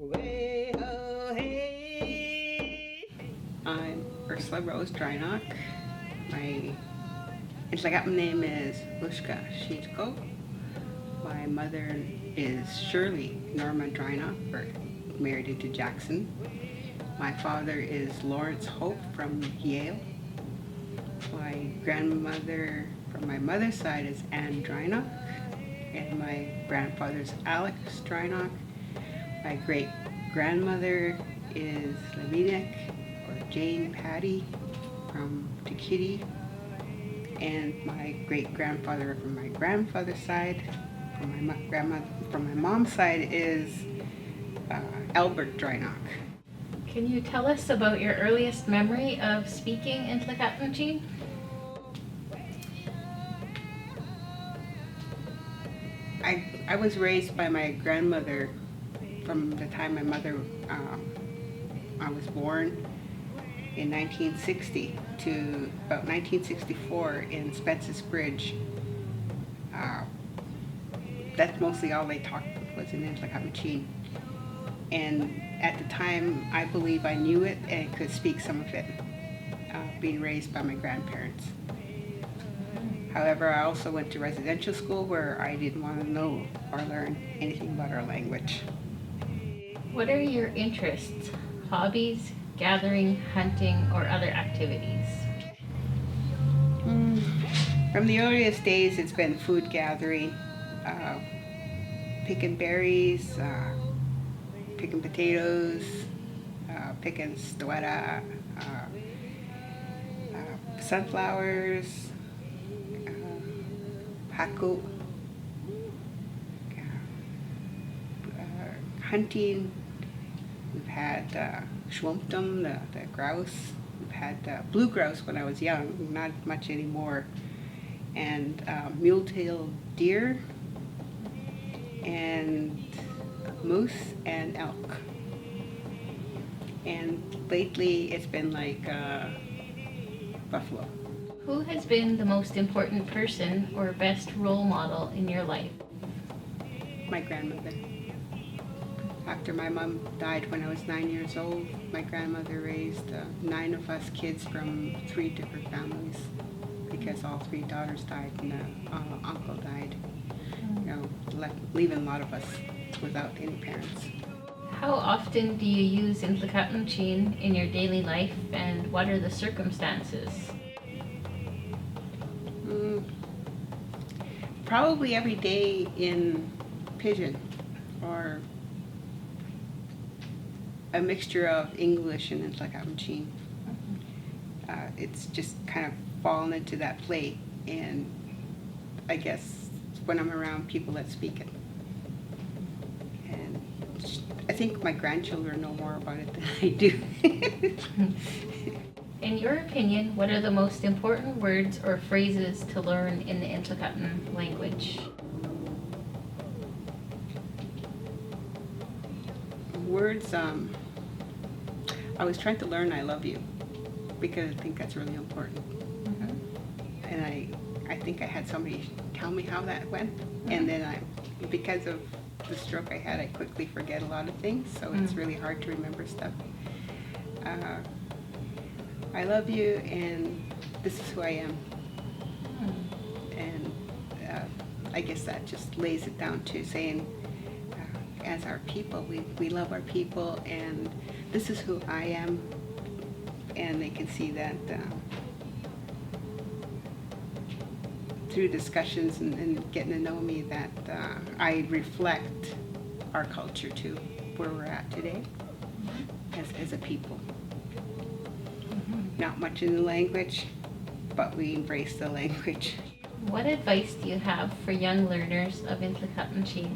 I'm Ursula Drynock. My Nlaka'pamux name is Shitko. My mother is Shirley Norma Drynock, married into Jackson. My father is Lawrence Hope from Yale. My grandmother from my mother's side is Anne Drynock, and my grandfather's Alex Drynock. My great grandmother is Lamirande or Jane Patty from Tikiti, and my great grandfather from my grandfather's side, from my mom's side is Albert Drynock. Can you tell us about your earliest memory of speaking Nlaka'pamux? I was raised by my grandmother from the time my mother I was born in 1960 to about 1964 in Spence's Bridge. That's mostly all they talked was in Nlaka'pamux. And at the time, I believe I knew it and could speak some of it, being raised by my grandparents. However, I also went to residential school where I didn't want to know or learn anything about our language. What are your interests, hobbies, gathering, hunting, or other activities? From the earliest days, it's been food gathering, picking berries, picking potatoes, picking stweta, sunflowers, haku, hunting. We've had schwumptum, the grouse. We've had blue grouse when I was young, not much anymore. And mule-tailed deer, and moose and elk. And lately it's been like buffalo. Who has been the most important person or best role model in your life? My grandmother. After my mom died when I was 9 years old, my grandmother raised 9 of us kids from 3 different families because all 3 daughters died and the uncle died, leaving a lot of us without any parents. How often do you use Nlaka'pamux in your daily life, and what are the circumstances? Probably every day in Pidgin, or a mixture of English and Nlaka'pamux. It's just kind of fallen into that play, and I guess when I'm around people that speak it. And I think my grandchildren know more about it than I do. In your opinion, what are the most important words or phrases to learn in the Nlaka'pamux language? Words, I was trying to learn I love you because I think that's really important. And I think I had somebody tell me how that went, and then because of the stroke I had, I quickly forget a lot of things, so it's really hard to remember stuff. I love you, and this is who I am. And I guess that just lays it down to saying, as our people, we love our people, and this is who I am, and they can see that through discussions and getting to know me, that I reflect our culture too, where we're at today as a people. Not much in the language, but we embrace the language. What advice do you have for young learners of Nlaka'pamux?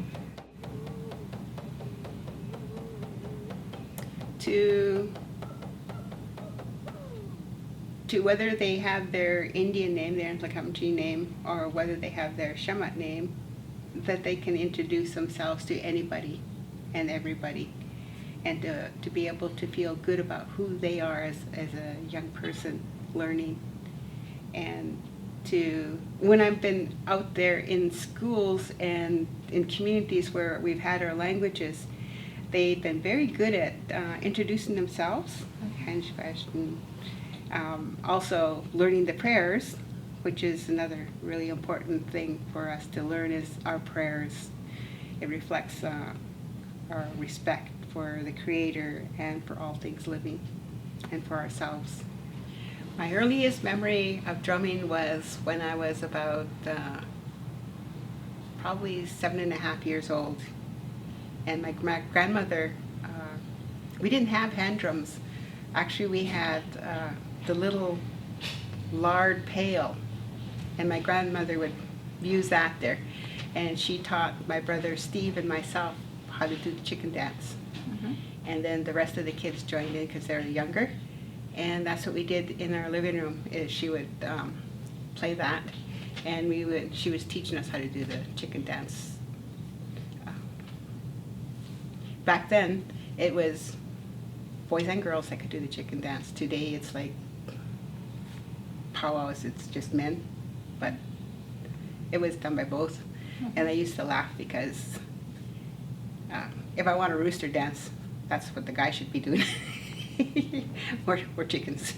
To whether they have their Indian name, their Nlaka'pamux name, or whether they have their Shamat name, that they can introduce themselves to anybody and everybody, and to be able to feel good about who they are as a young person learning. And when I've been out there in schools and in communities where we've had our languages, they've been very good at introducing themselves, and also learning the prayers, which is another really important thing for us to learn is our prayers. It reflects our respect for the Creator and for all things living and for ourselves. My earliest memory of drumming was when I was about probably 7.5 years old. And my grandmother, we didn't have hand drums. Actually, we had the little lard pail, and my grandmother would use that there. And she taught my brother Steve and myself how to do the chicken dance. Mm-hmm. And then the rest of the kids joined in because they were younger. And that's what we did in our living room, is she would play that, and she was teaching us how to do the chicken dance. Back then, it was boys and girls that could do the chicken dance. Today, it's like powwows, it's just men, but it was done by both. And I used to laugh because if I want a rooster dance, that's what the guy should be doing. We're chickens.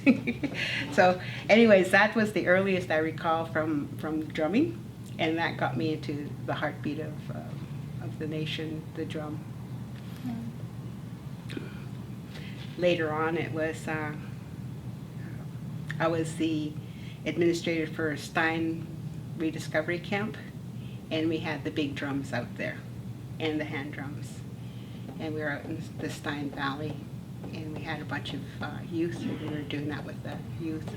So anyways, that was the earliest I recall from drumming, and that got me into the heartbeat of the nation, the drum. Later on, it was I was the administrator for Stein Rediscovery Camp, and we had the big drums out there and the hand drums, and we were out in the Stein Valley, and we had a bunch of youth, and we were doing that with the youth,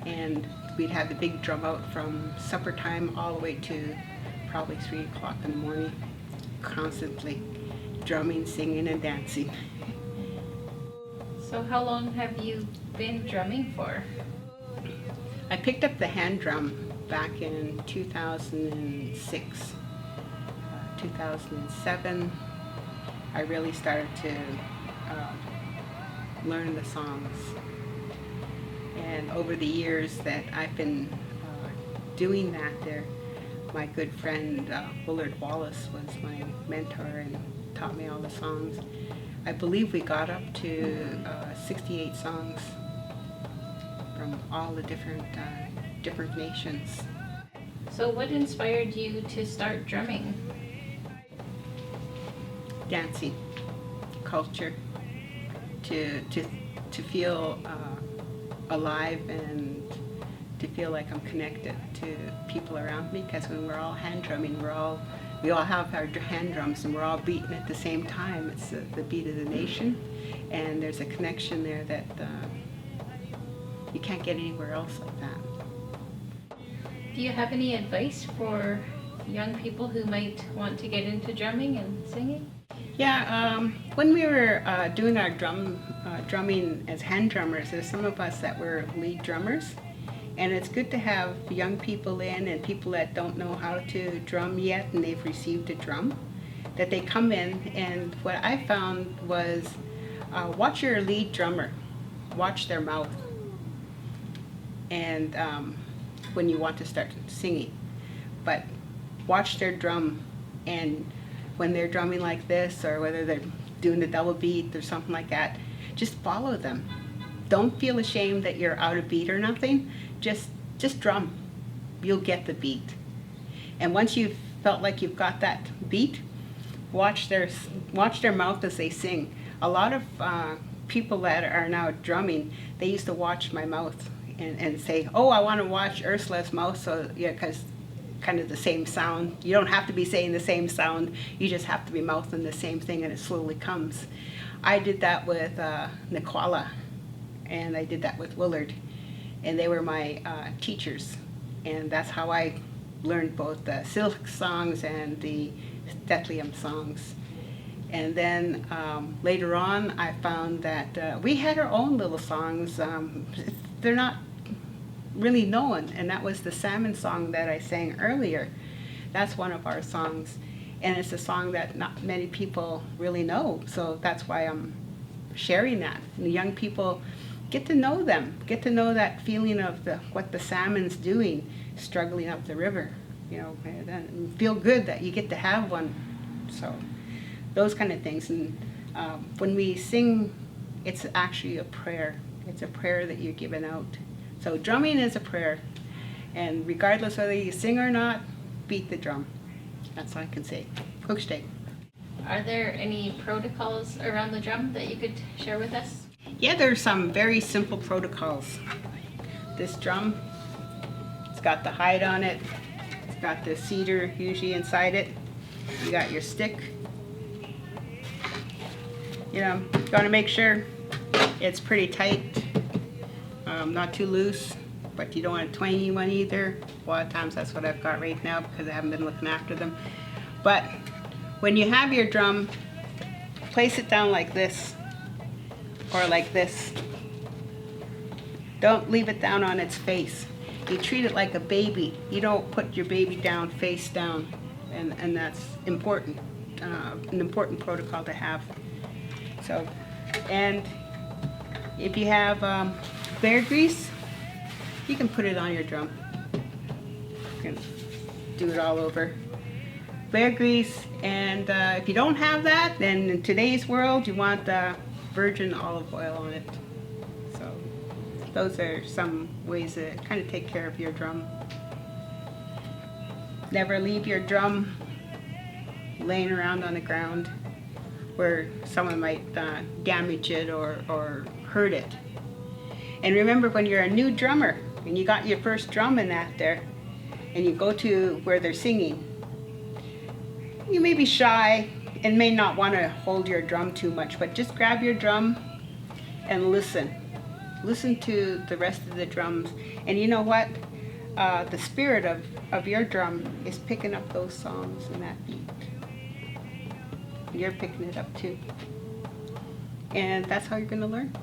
and we'd have the big drum out from supper time all the way to probably 3 o'clock in the morning, constantly drumming, singing, and dancing. So how long have you been drumming for? I picked up the hand drum back in 2006. 2007, I really started to learn the songs. And over the years that I've been doing that there, my good friend Willard Wallace was my mentor and taught me all the songs. I believe we got up to 68 songs from all the different nations. So what inspired you to start drumming? Dancing, culture, to feel alive and to feel like I'm connected to people around me, because when we're all hand drumming, we all have our hand drums and we're all beating at the same time. It's the beat of the nation, and there's a connection there that you can't get anywhere else like that. Do you have any advice for young people who might want to get into drumming and singing? Yeah, when we were doing our drumming as hand drummers, there's some of us that were lead drummers, and it's good to have young people in and people that don't know how to drum yet and they've received a drum, that they come in, and what I found was watch your lead drummer, watch their mouth, and when you want to start singing, but watch their drum, and when they're drumming like this, or whether they're doing the double beat or something like that, just follow them. Don't feel ashamed that you're out of beat or nothing. Just drum. You'll get the beat. And once you've felt like you've got that beat, watch their mouth as they sing. A lot of people that are now drumming, they used to watch my mouth and say, oh, I want to watch Ursula's mouth, so yeah, because kind of the same sound. You don't have to be saying the same sound, you just have to be mouthing the same thing, and it slowly comes. I did that with Nicola, and I did that with Willard, and they were my teachers, and that's how I learned both the Silk songs and the Stetlium songs. And then later on I found that we had our own little songs. They're not really known, and that was the salmon song that I sang earlier. That's one of our songs, and it's a song that not many people really know, so that's why I'm sharing that. And the young people get to know them, get to know that feeling of what the salmon's doing, struggling up the river, and feel good that you get to have one. So those kind of things. And when we sing, it's actually a prayer. It's a prayer that you're giving out. So drumming is a prayer, and regardless whether you sing or not, beat the drum. That's all I can say. Hookstay. Are there any protocols around the drum that you could share with us? Yeah, there's some very simple protocols. This drum, it's got the hide on it. It's got the cedar usually inside it. You got your stick. You know, you want to make sure it's pretty tight, not too loose, but you don't want a twangy one either. A lot of times that's what I've got right now because I haven't been looking after them. But when you have your drum, place it down like this or like this. Don't leave it down on its face. You treat it like a baby. You don't put your baby down face down, and that's important, an important protocol to have. So, and if you have bear grease, you can put it on your drum. You can do it all over. Bear grease, and if you don't have that, then in today's world, you want virgin olive oil on it. So those are some ways to kind of take care of your drum. Never leave your drum laying around on the ground where someone might damage it or hurt it. And remember, when you're a new drummer and you got your first drum in that there, and you go to where they're singing, you may be shy and may not want to hold your drum too much, but just grab your drum and listen. Listen to the rest of the drums. And you know what? The spirit of your drum is picking up those songs and that beat. You're picking it up too. And that's how you're going to learn.